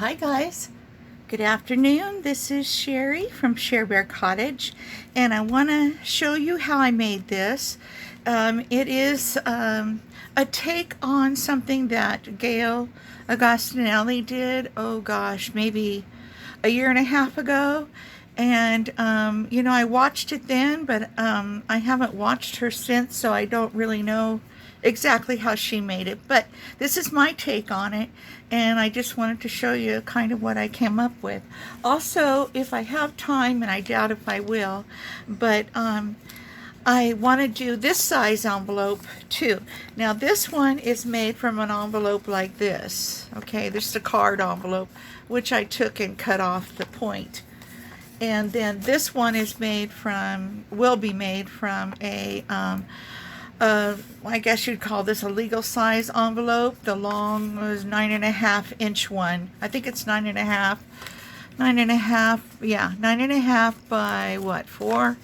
Hi guys, good afternoon. This is Sherry from Share Bear Cottage, and I want to show you how I made this. It is a take on something that Gail Agostinelli did, oh gosh, maybe a year and a half ago. And I watched it then, but I haven't watched her since, so I don't really know exactly how she made it. But this is my take on it, and I just wanted to show you kind of what I came up with. Also, if I have time, and I doubt if I will, but I want to do this size envelope too. Now this one is made from an envelope like this. Okay, this is a card envelope, which I took and cut off the point. And then this one is will be made from I guess you'd call this a legal size envelope. The long was 9.5-inch one. I think it's 9.5, yeah, 9.5 by what, 4?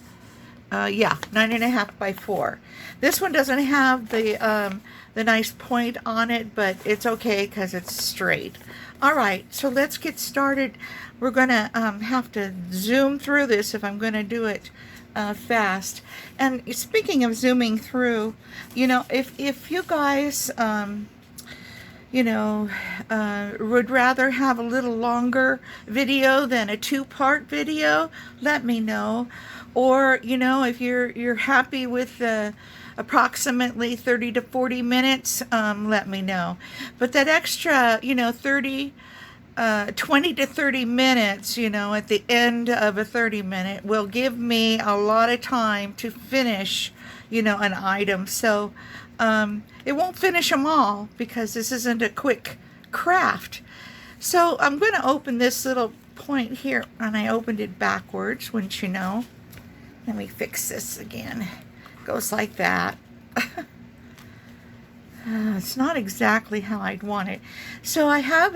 Yeah, 9.5 by 4. This one doesn't have the nice point on it, but it's okay because it's straight. All right, so let's get started. We're gonna have to zoom through this if I'm gonna do it fast. And speaking of zooming through, if you guys would rather have a little longer video than a two-part video, let me know. Or if you're happy with approximately 30 to 40 minutes, let me know. But that extra 20 to 30 minutes, at the end of a 30-minute will give me a lot of time to finish, an item. So it won't finish them all because this isn't a quick craft. So I'm going to open this little point here, and I opened it backwards, wouldn't you know? Let me fix this again. It goes like that. It's not exactly how I'd want it. So I have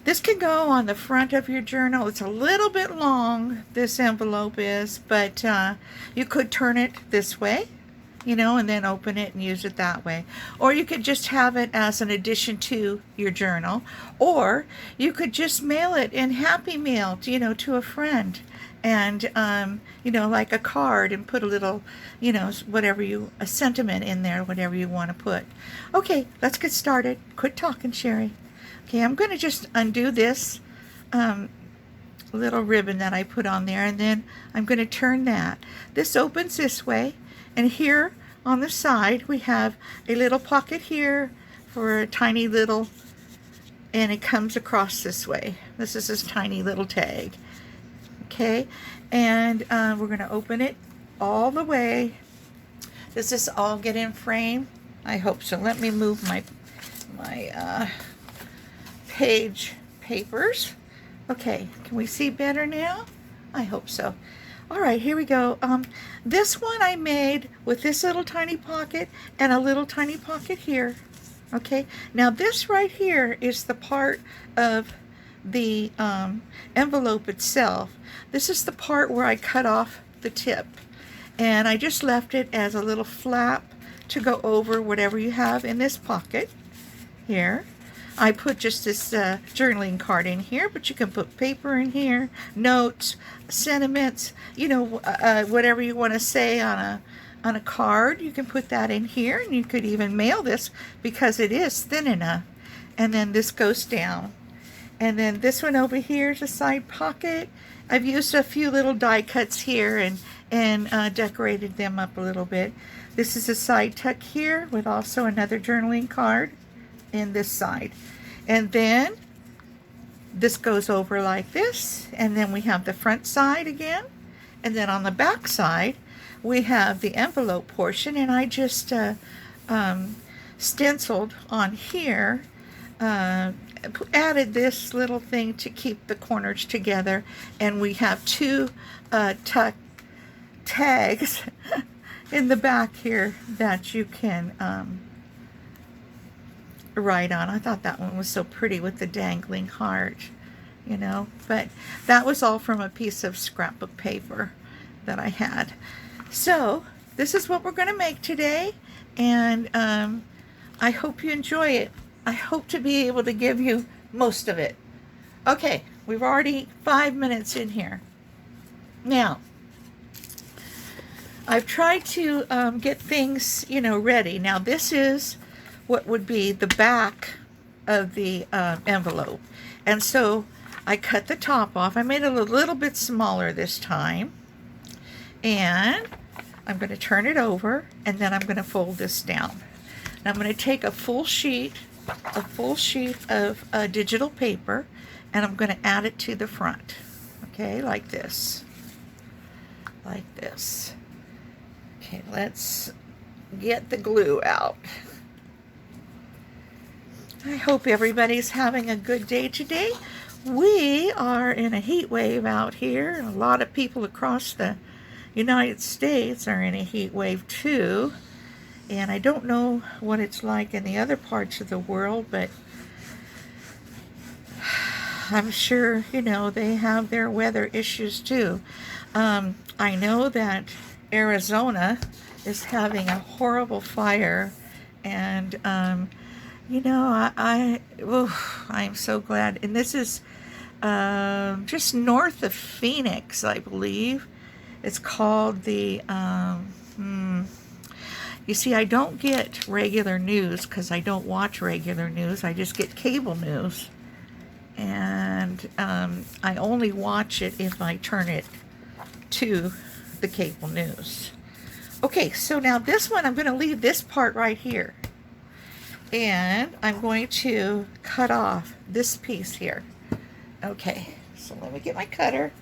this can go on the front of your journal. It's a little bit long, this envelope is, but you could turn it this way, and then open it and use it that way. Or you could just have it as an addition to your journal. Or you could just mail it in Happy Mail, to a friend. And, like a card, and put a little, a sentiment in there, whatever you want to put. Okay, let's get started. Quit talking, Sherry. Okay, I'm going to just undo this little ribbon that I put on there, and then I'm going to turn that. This opens this way, and here on the side we have a little pocket here for a tiny little, and it comes across this way. This is this tiny little tag. Okay, and we're going to open it all the way. Does this all get in frame? I hope so. Let me move my page papers. Okay, can we see better now? I hope so. All right, here we go. This one I made with this little tiny pocket and a little tiny pocket here. Okay, now this right here is the part of the envelope itself. This is the part where I cut off the tip, and I just left it as a little flap to go over whatever you have in this pocket here. I put just this journaling card in here, but you can put paper in here, notes, sentiments, whatever you want to say on a card. You can put that in here, and you could even mail this because it is thin enough. And then this goes down. And then this one over here is a side pocket. I've used a few little die cuts here and decorated them up a little bit. This is a side tuck here with also another journaling card in this side. And then this goes over like this. And then we have the front side again. And then on the back side, we have the envelope portion. And I just stenciled on here, added this little thing to keep the corners together, and we have two tuck tags in the back here that you can write on. I thought that one was so pretty with the dangling heart, but that was all from a piece of scrapbook paper that I had. So this is what we're going to make today, and I hope you enjoy it. I hope to be able to give you most of it. Okay, we've already 5 minutes in here. Now, I've tried to get things, ready. Now, this is what would be the back of the envelope. And so I cut the top off. I made it a little bit smaller this time. And I'm going to turn it over, and then I'm going to fold this down. Now I'm going to take a full sheet of digital paper, and I'm going to add it to the front. Okay, like this. Like this. Okay, let's get the glue out. I hope everybody's having a good day today. We are in a heat wave out here. A lot of people across the United States are in a heat wave too. And I don't know what it's like in the other parts of the world, but I'm sure, they have their weather issues too. I know that Arizona is having a horrible fire, and I'm so glad. And this is just north of Phoenix, I believe. It's called the, you see, I don't get regular news because I don't watch regular news. I just get cable news. And I only watch it if I turn it to the cable news. Okay, so now this one, I'm going to leave this part right here. And I'm going to cut off this piece here. Okay, so let me get my cutter.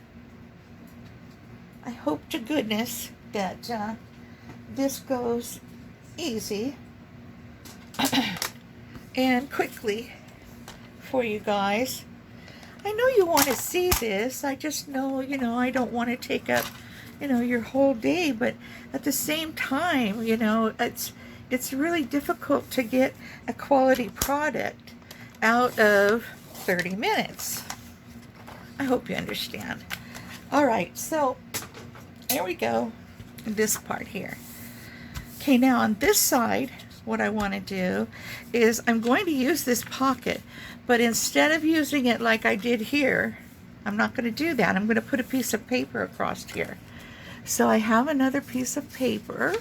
I hope to goodness that this goes easy and quickly for you guys. I know you want to see this. I just know, I don't want to take up, your whole day, but at the same time, it's really difficult to get a quality product out of 30 minutes. I hope you understand. All right, so here we go, this part here. Okay, now on this side, what I want to do is I'm going to use this pocket, but instead of using it like I did here, I'm not going to do that. I'm going to put a piece of paper across here. So I have another piece of paper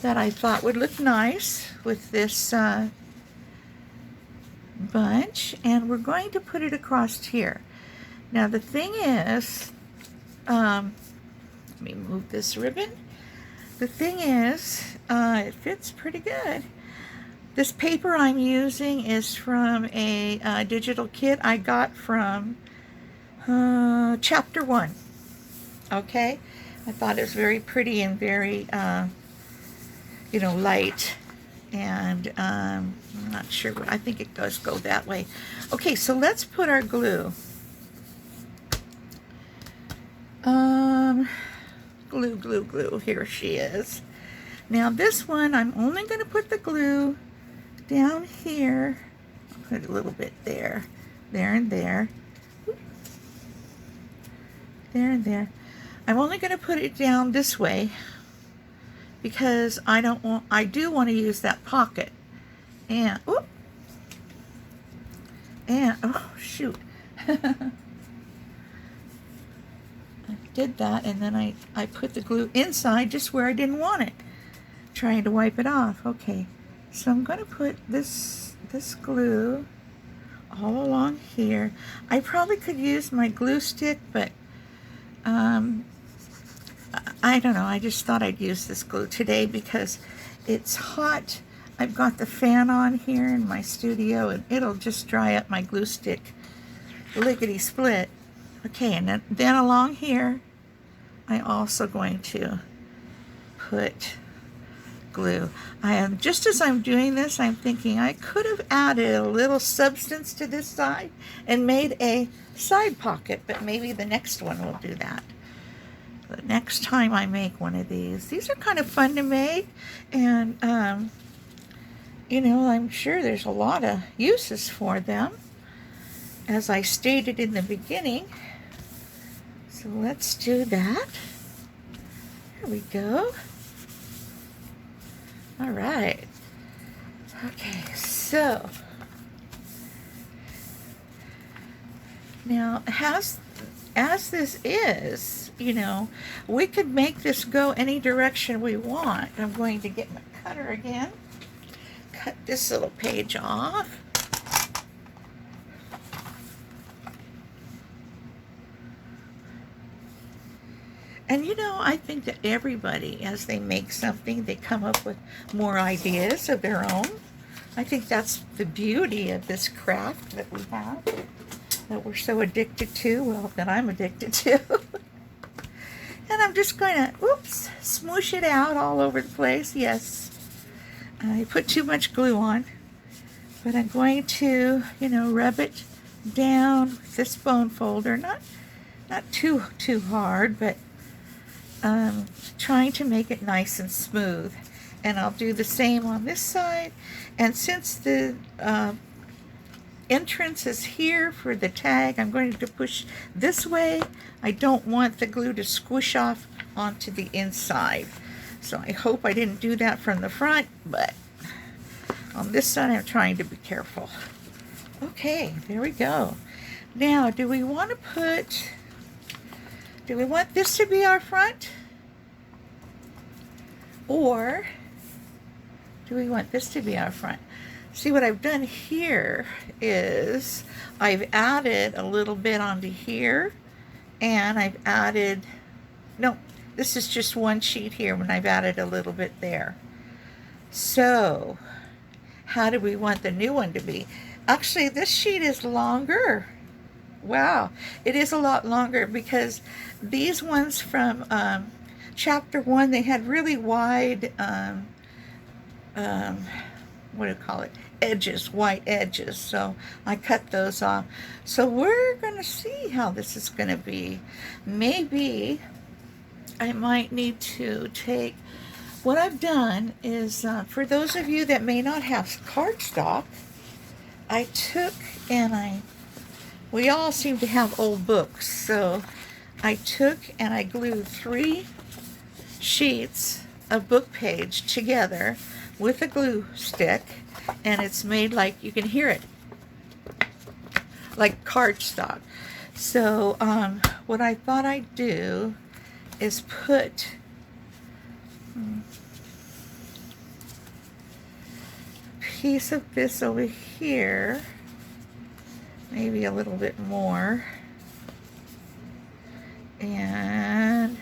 that I thought would look nice with this bunch, and we're going to put it across here. Now the thing is, let me move this ribbon. The thing is, it fits pretty good. This paper I'm using is from a digital kit I got from Chapter 1. Okay? I thought it was very pretty and very, light. And I'm not sure, I think it does go that way. Okay, so let's put our glue. Glue. Here she is. Now this one, I'm only going to put the glue down here. I'll put a little bit there, and there. There and there. I'm only going to put it down this way because I do want to use that pocket. And, oh shoot. I did that, and then I put the glue inside just where I didn't want it, trying to wipe it off. Okay, so I'm going to put this glue all along here. I probably could use my glue stick, but I don't know. I just thought I'd use this glue today because it's hot. I've got the fan on here in my studio, and it'll just dry up my glue stick lickety split. Okay, and then along here, I'm also going to put glue. Just as I'm doing this, I'm thinking I could have added a little substance to this side and made a side pocket, but maybe the next one will do that. The next time I make one of these. These are kind of fun to make, and I'm sure there's a lot of uses for them, as I stated in the beginning. So let's do that. There we go. All right. Okay, so Now, as this is, you know, we could make this go any direction we want. I'm going to get my cutter again, cut this little page off. And you know, I think that everybody, as they make something, they come up with more ideas of their own. I think that's the beauty of this craft that we have, that we're so addicted to, well, that I'm addicted to. And I'm just going to, oops, smoosh it out all over the place. Yes, I put too much glue on, but I'm going to, you know, rub it down with this bone folder. Not too hard, but trying to make it nice and smooth. And I'll do the same on this side. And since the entrance is here for the tag, I'm going to push this way. I don't want the glue to squish off onto the inside. So I hope I didn't do that from the front, but on this side I'm trying to be careful. Okay, there we go. Now, do we want this to be our front? Or do we want this to be our front? See, what I've done here is I've added a little bit onto here, and I've added, no, this is just one sheet here, and I've added a little bit there. So how do we want the new one to be? Actually, this sheet is longer. Wow, it is a lot longer, because these ones from chapter 1, they had really wide what do you call it, edges, white edges, so I cut those off. So we're gonna see how this is gonna be. Maybe I might need to take, what I've done is, for those of you that may not have cardstock, I took and we all seem to have old books, so I took and I glued 3 sheets of book page together with a glue stick, and it's made like, you can hear it, like cardstock. So what I thought I'd do is put a piece of this over here, maybe a little bit more, and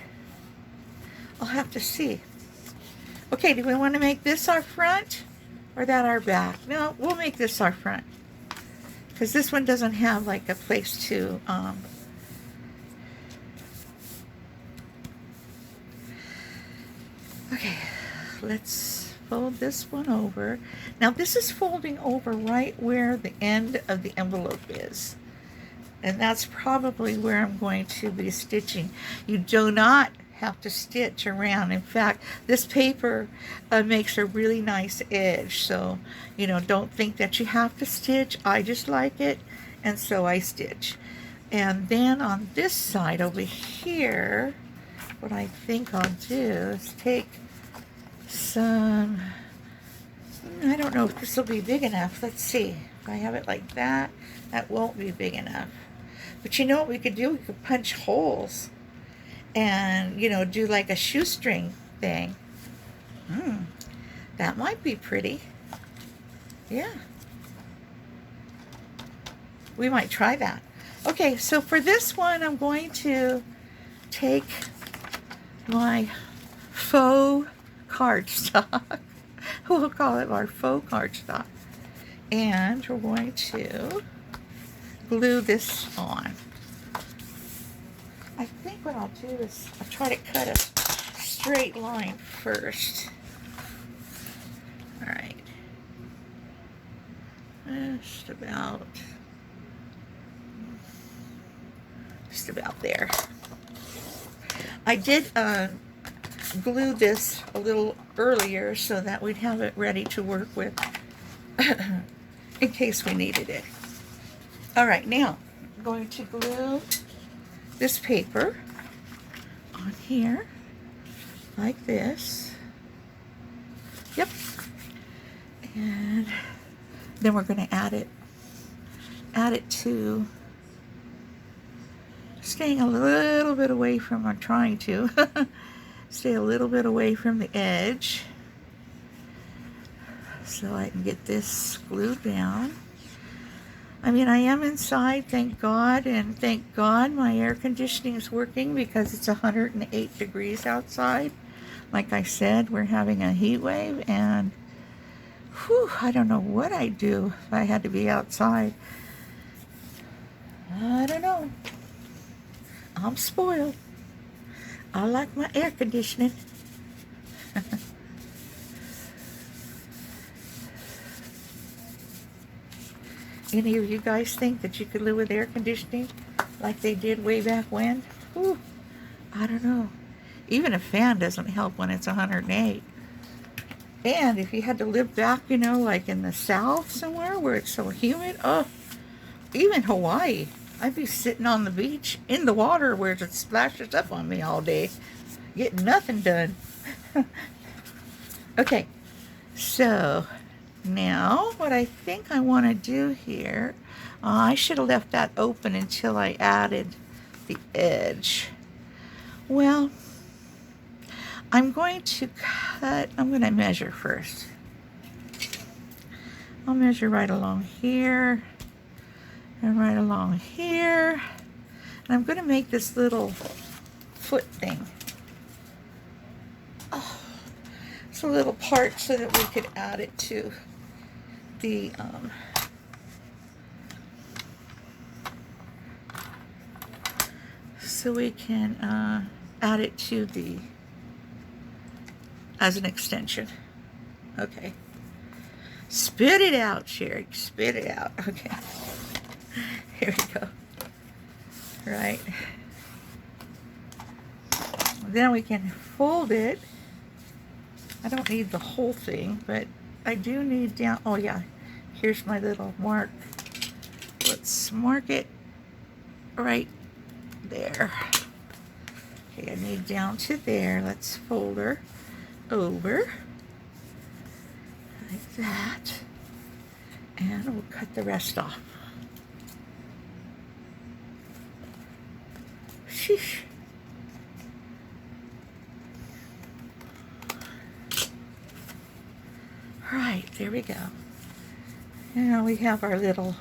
I'll have to see. Okay, do we want to make this our front or that our back? No, we'll make this our front, because this one doesn't have like a place to okay, let's fold this one over. Now this is folding over right where the end of the envelope is, and that's probably where I'm going to be stitching. You do not have to stitch around. In fact, this paper makes a really nice edge, so you know, don't think that you have to stitch. I just like it, and so I stitch. And then on this side over here, what I think I'll do is take some, I don't know if this will be big enough. Let's see. If I have it like that, that won't be big enough. But you know what we could do? We could punch holes and, you know, do like a shoestring thing. That might be pretty. Yeah. We might try that. Okay, so for this one, I'm going to take my faux cardstock. We'll call it our faux cardstock. And we're going to glue this on. I think what I'll do is I'll try to cut a straight line first. All right. Just about there. I did glue this a little earlier so that we'd have it ready to work with in case we needed it. All right, now I'm going to glue this paper on here like this. Yep. And then we're going to add it to staying a little bit away from, I'm trying to stay a little bit away from the edge so I can get this glued down. I mean, I am inside, thank God, and thank God my air conditioning is working because it's 108 degrees outside. Like I said, we're having a heat wave, and whew, I don't know what I'd do if I had to be outside. I don't know. I'm spoiled. I like my air conditioning. Any of you guys think that you could live with air conditioning like they did way back when? Whew, I don't know. Even a fan doesn't help when it's 108. And if you had to live back, you know, like in the south somewhere where it's so humid, oh, even Hawaii, I'd be sitting on the beach in the water where it splashes up on me all day, getting nothing done. Okay, so now what I think I want to do here, I should have left that open until I added the edge. Well, I'm going to measure first. I'll measure right along here and right along here. And I'm going to make this little foot thing. Oh, it's a little part so that we could add it to the so we can add it to the as an extension. Okay. Spit it out, Sherry. Spit it out. Okay. Here we go. Right. Then we can fold it. I don't need the whole thing, but I do need down. Oh yeah. Here's my little mark. Let's mark it right there. Okay, I need down to there. Let's fold her over like that, and we'll cut the rest off. Sheesh. All right, there we go. Now we have our little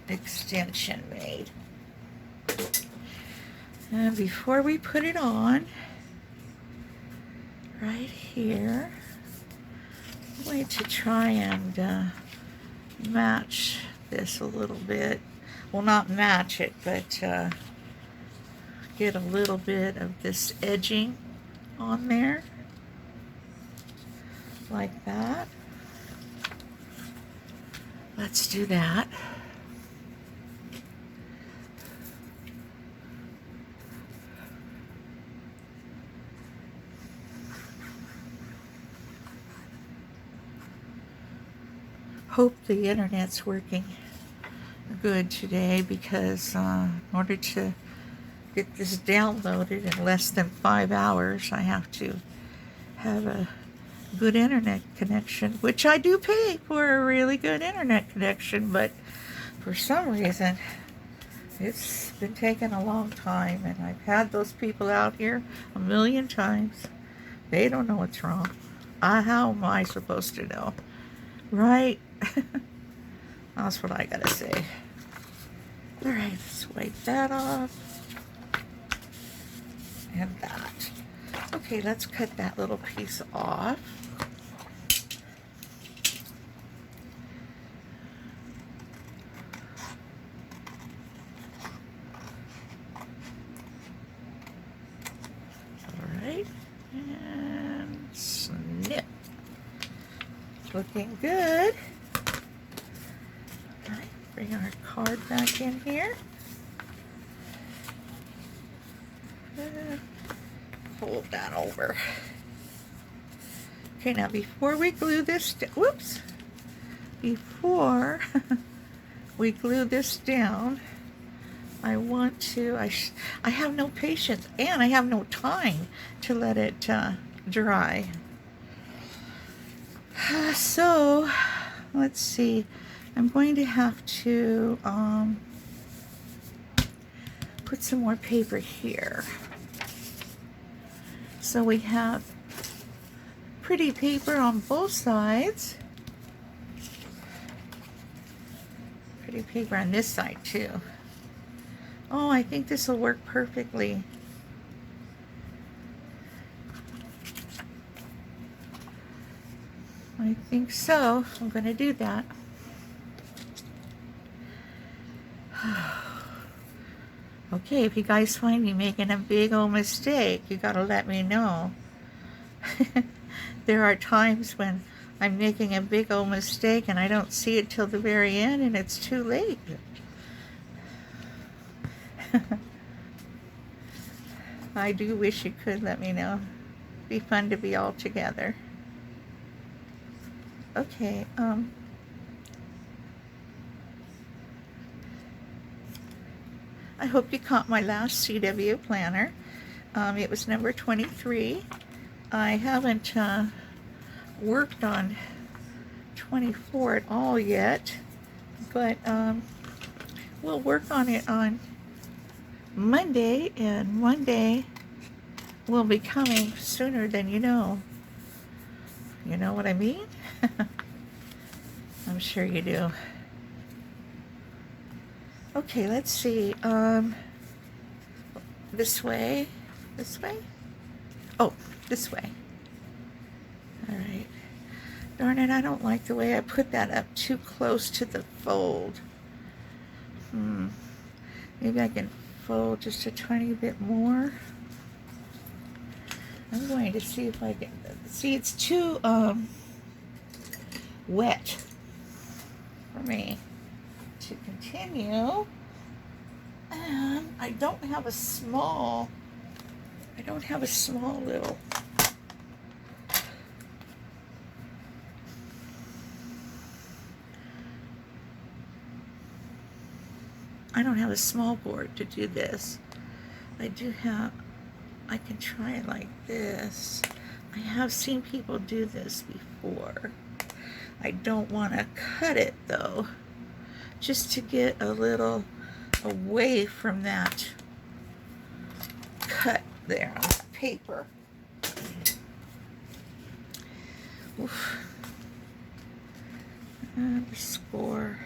extension made. And before we put it on, right here, I'm going to try and match this a little bit. Well, not match it, but get a little bit of this edging on there, like that. Let's do that. Hope the internet's working good today, because in order to get this downloaded in less than 5 hours, I have to have a good internet connection, which I do pay for a really good internet connection, but for some reason it's been taking a long time, and I've had those people out here a million times. They don't know what's wrong. How am I supposed to know? Right? That's what I gotta say. Alright, let's wipe that off. And that. Okay, let's cut that little piece off. Alright, and snip. Looking good. Alright, bring our card back in here. Fold that over. Okay, now before we glue this, before we glue this down, I want to, I have no patience, and I have no time to let it dry. So, let's see. I'm going to have to put some more paper here. So we have pretty paper on both sides. Pretty paper on this side too. Oh, I think this will work perfectly. I think so. I'm going to do that. Okay, if you guys find me making a big old mistake, you got to let me know. There are times when I'm making a big old mistake and I don't see it till the very end and it's too late. I do wish you could let me know. It'd be fun to be all together. Okay, I hope you caught my last CW planner. It was number 23. I haven't worked on 24 at all yet, but we'll work on it on Monday, and Monday will be coming sooner than you know. You know what I mean? I'm sure you do. Okay, let's see. This way. This way? Oh, this way. All right. Darn it, I don't like the way I put that up too close to the fold. Maybe I can fold just a tiny bit more. I'm going to see if I can. See, it's too wet for me to continue. And I don't have a small little. I don't have a small board to do this. I can try it like this. I have seen people do this before. I don't want to cut it though, just to get a little away from that cut there on the paper. Oof. And the score.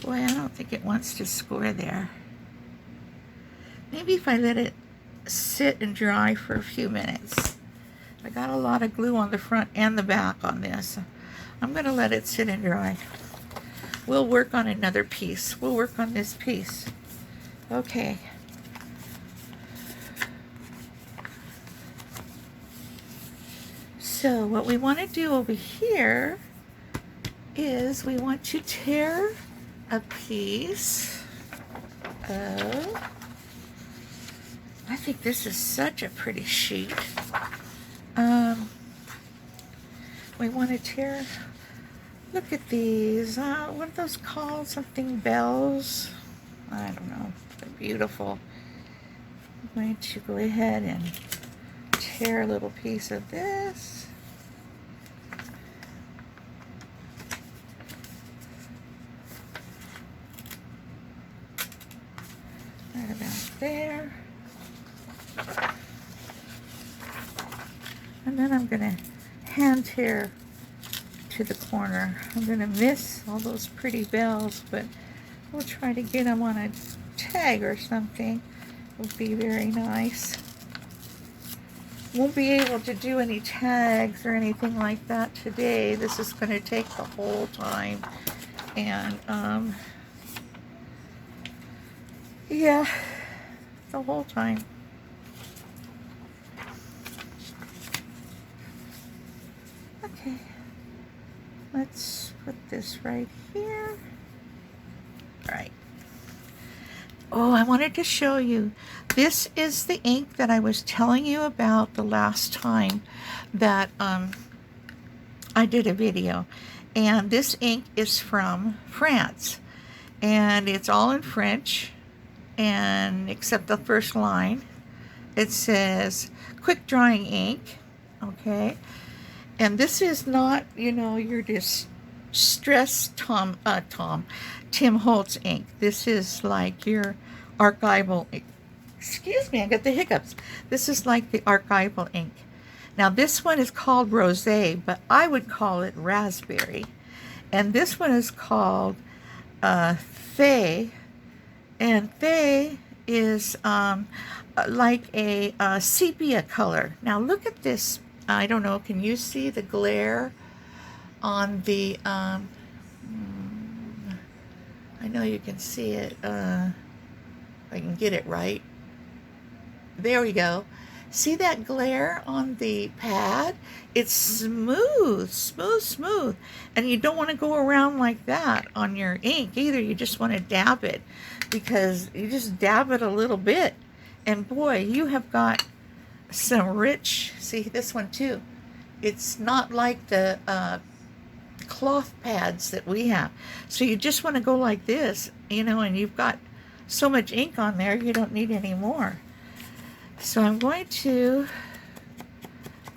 Boy, I don't think it wants to score there. Maybe if I let it sit and dry for a few minutes. I got a lot of glue on the front and the back on this. I'm going to let it sit and dry. We'll work on another piece. We'll work on this piece. Okay. So what we want to do over here is we want to tear a piece of, I think this is such a pretty sheet. We want to tear, look at these, what are those called? Something bells? I don't know, they're beautiful. I'm going to go ahead and tear a little piece of this. Right about there. And then I'm going to hand tear to the corner. I'm going to miss all those pretty bells, but we'll try to get them on a tag or something. It would be very nice. Won't be able to do any tags or anything like that today. This is going to take the whole time. And, yeah, the whole time. Okay, let's put this right here. All right. Oh, I wanted to show you. This is the ink that I was telling you about the last time that I did a video. And this ink is from France. And it's all in French, and except the first line. It says quick drying ink, okay? And this is not, you know, your distressed Tim Holtz ink. This is like your archival ink. Excuse me, I got the hiccups. This is like the archival ink. Now this one is called Rosé, but I would call it raspberry. And this one is called Thay, and Thay is like a sepia color. Now look at this. I don't know, can you see the glare on the, I know you can see it, if I can get it right. There we go. See that glare on the pad? It's smooth, smooth, smooth. And you don't want to go around like that on your ink either. You just want to dab it, because you just dab it a little bit. And boy, you have got some rich, see this one too. It's not like the cloth pads that we have. So you just want to go like this, you know, and you've got so much ink on there, you don't need any more. So I'm going to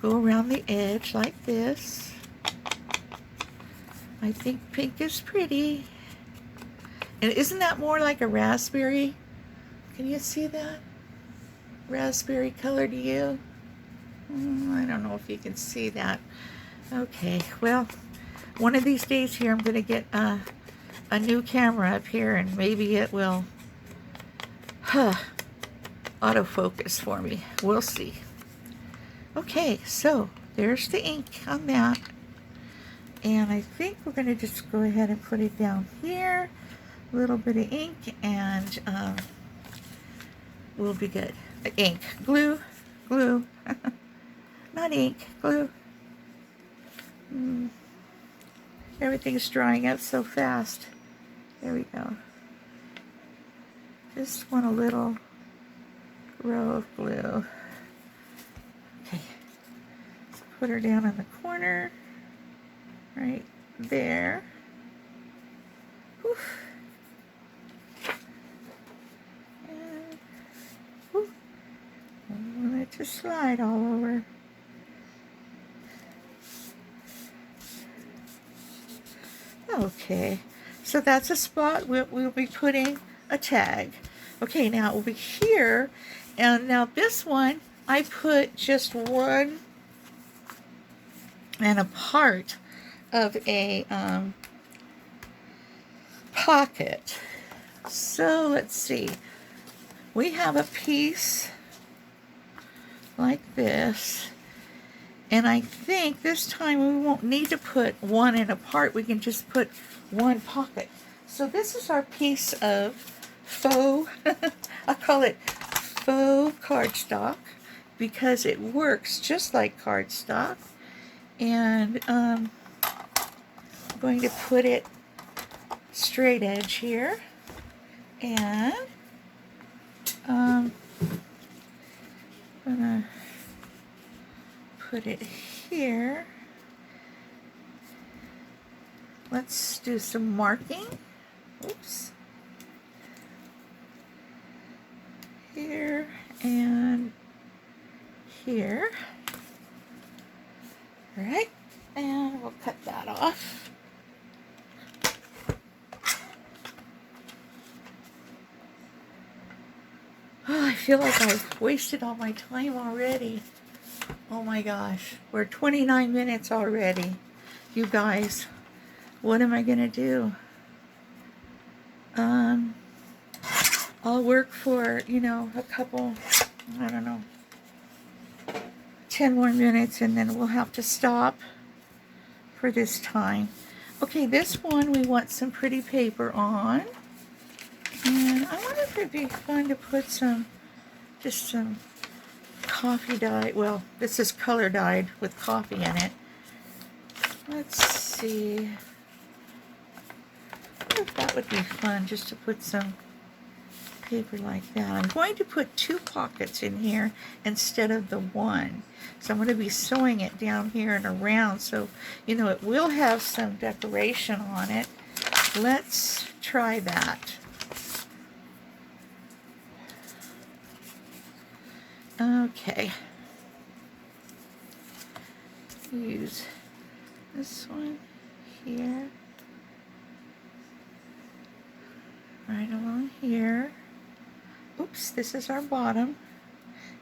go around the edge like this. I think pink is pretty. And isn't that more like a raspberry? Can you see that? Raspberry color to you? I don't know if you can see that. Okay, well, one of these days here I'm going to get a new camera up here, and maybe it will autofocus for me. We'll see. Okay, so there's the ink on that. And I think we're going to just go ahead and put it down here. A little bit of ink, and we'll be good. Ink. Glue. Glue. Not ink. Glue. Everything's drying up so fast. There we go. Just want a little row of glue. Okay, let's put her down in the corner, right there. Oof. And, oof. I want it to slide all over. Okay, so that's a spot we'll be putting a tag. Okay, now over here, and now this one, I put just one and a part of a pocket. So let's see. We have a piece like this. And I think this time we won't need to put one in a part. We can just put one pocket. So this is our piece of faux, I call it faux cardstock, because it works just like cardstock. And I'm going to put it straight edge here. And I'm gonna put it here. Let's do some marking. Oops. Here and here. All right, and we'll cut that off. Oh, I feel like I've wasted all my time already. Oh my gosh, we're 29 minutes already. You guys, what am I gonna do? I'll work for, you know, a couple, I don't know, 10 more minutes, and then we'll have to stop for this time. Okay, this one we want some pretty paper on. And I wonder if it'd be fun to put some, just some coffee dye. Well, this is color dyed with coffee in it. Let's see. I wonder if that would be fun, just to put some paper like that. I'm going to put 2 pockets in here instead of the one. So I'm going to be sewing it down here and around, so, you know, it will have some decoration on it. Let's try that. Okay. use this one here, right along here. Oops, this is our bottom,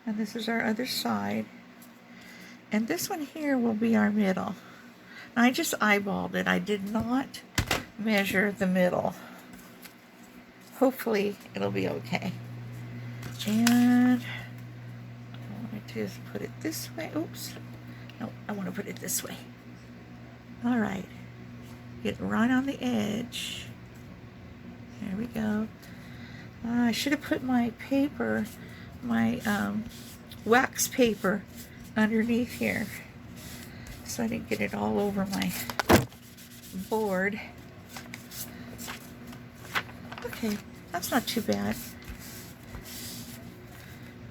and this is our other side. And this one here will be our middle. I just eyeballed it. I did not measure the middle. Hopefully it'll be okay. And I want to just put it this way. Oops. No, I want to put it this way. All right. Get right on the edge. There we go. I should have put my paper, my wax paper underneath here, so I didn't get it all over my board. Okay, that's not too bad.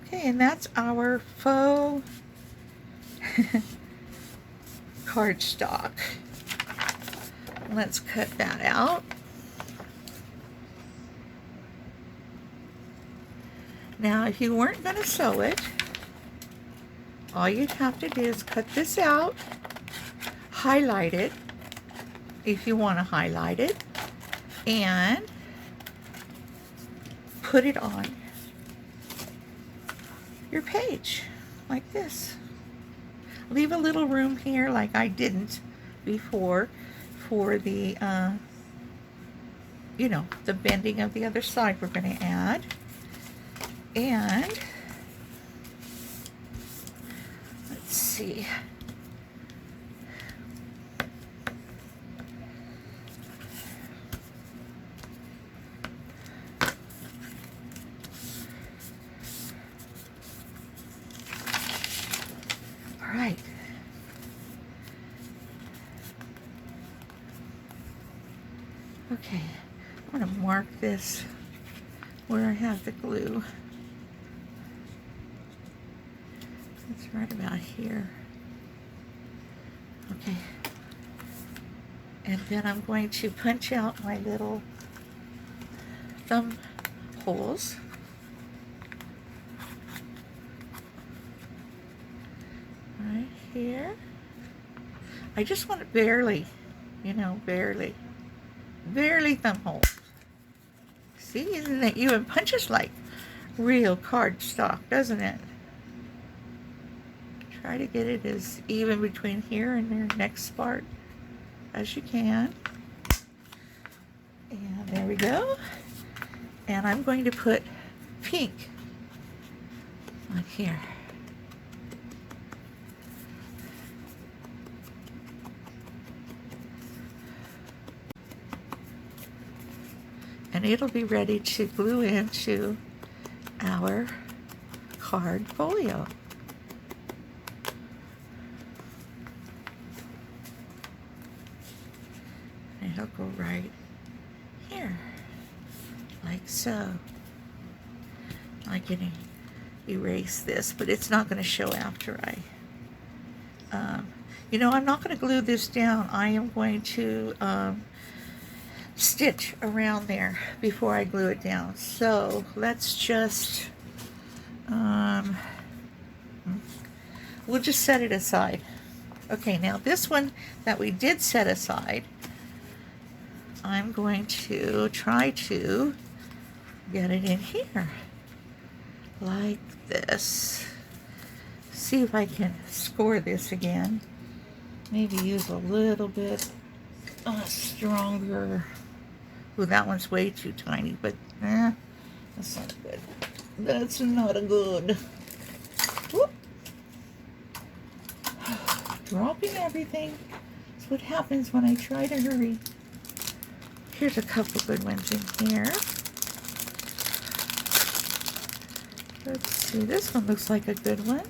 Okay, and that's our faux cardstock. Let's cut that out. Now, if you weren't going to sew it, all you'd have to do is cut this out, highlight it, if you want to highlight it, and put it on your page, like this. Leave a little room here, like I didn't before, for the, you know, the bending of the other side we're going to add. And let's see. All right. Okay, I'm going to mark this where I have the glue. It's right about here. Okay. And then I'm going to punch out my little thumb holes. Right here. I just want it barely, you know, barely thumb holes. See, isn't it? Even punches like real cardstock, doesn't it? Try to get it as even between here and their next part as you can. And there we go. And I'm going to put pink on here. And it'll be ready to glue into our card folio. And it'll go right here, like so. I'm going to erase this, but it's not going to show after I, you know, I'm not going to glue this down. I am going to stitch around there before I glue it down. So let's just, we'll just set it aside. Okay, now this one that we did set aside, I'm going to try to get it in here, like this. See if I can score this again. Maybe use a little bit stronger. Ooh, that one's way too tiny, but that's not good. That's not a good. Whoop. Dropping everything. That's what happens when I try to hurry. Here's a couple good ones in here. Let's see, this one looks like a good one.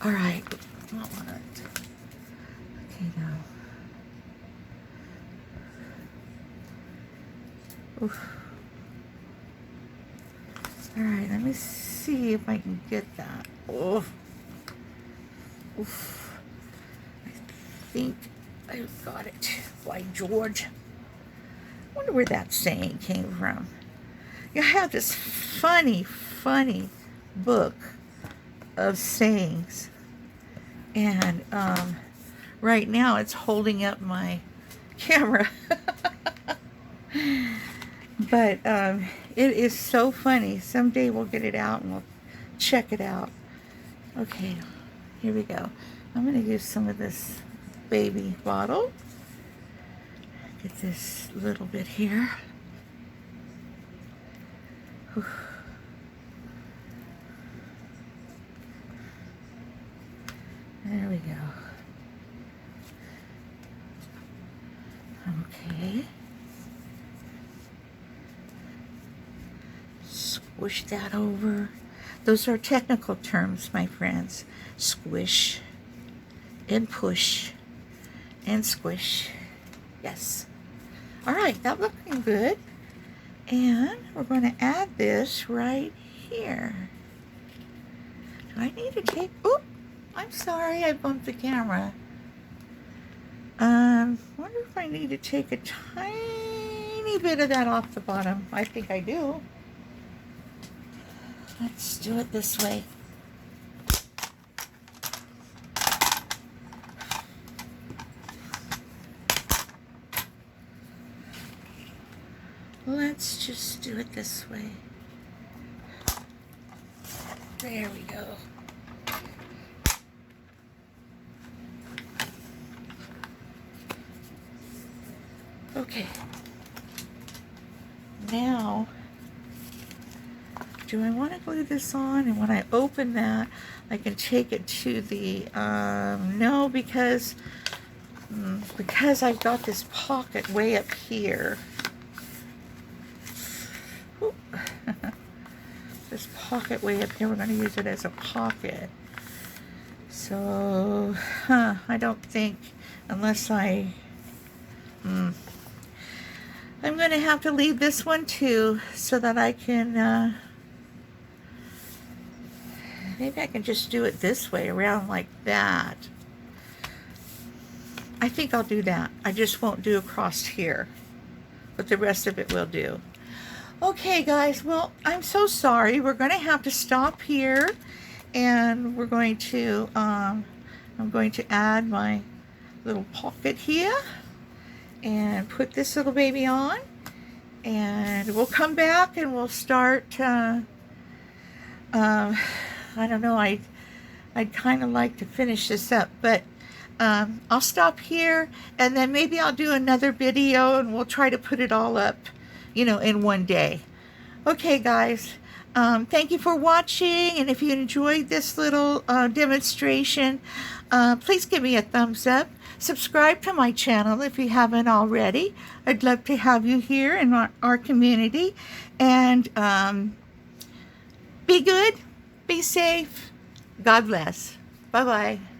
All right, I want it. Okay, now. Oof. All right, let me see if I can get that. Oof. Oof. I think I've got it. By George. I wonder where that saying came from. You have this funny book of sayings. And right now it's holding up my camera. But it is so funny. Someday we'll get it out and we'll check it out. Okay, here we go. I'm going to use some of this baby bottle. Get this little bit here. Whew. There we go. Okay. Squish that over. Those are technical terms, my friends. Squish and push and squish. Yes. All right, that's looking good. And we're going to add this right here. Do I need to take... Oop! I'm sorry, I bumped the camera. Wonder if I need to take a tiny bit of that off the bottom. I think I do. Let's do it this way. Let's just do it this way. There we go. Okay. Now, do I want to glue this on? And when I open that, I can take it to the, no, because I've got this pocket way up here. This pocket way up here, we're going to use it as a pocket. So, I don't think, unless I'm going to have to leave this one too, so that I can, maybe I can just do it this way, around like that. I think I'll do that. I just won't do across here, but the rest of it will do. Okay, guys, well, I'm so sorry. We're going to have to stop here, and we're going to, I'm going to add my little pocket here, and put this little baby on, and we'll come back and we'll start, I don't know, I'd kind of like to finish this up, but I'll stop here, and then maybe I'll do another video, and we'll try to put it all up, you know, in one day. Okay, guys, thank you for watching, and if you enjoyed this little demonstration, please give me a thumbs up. Subscribe to my channel if you haven't already. I'd love to have you here in our community. And be good, be safe. God bless. Bye-bye.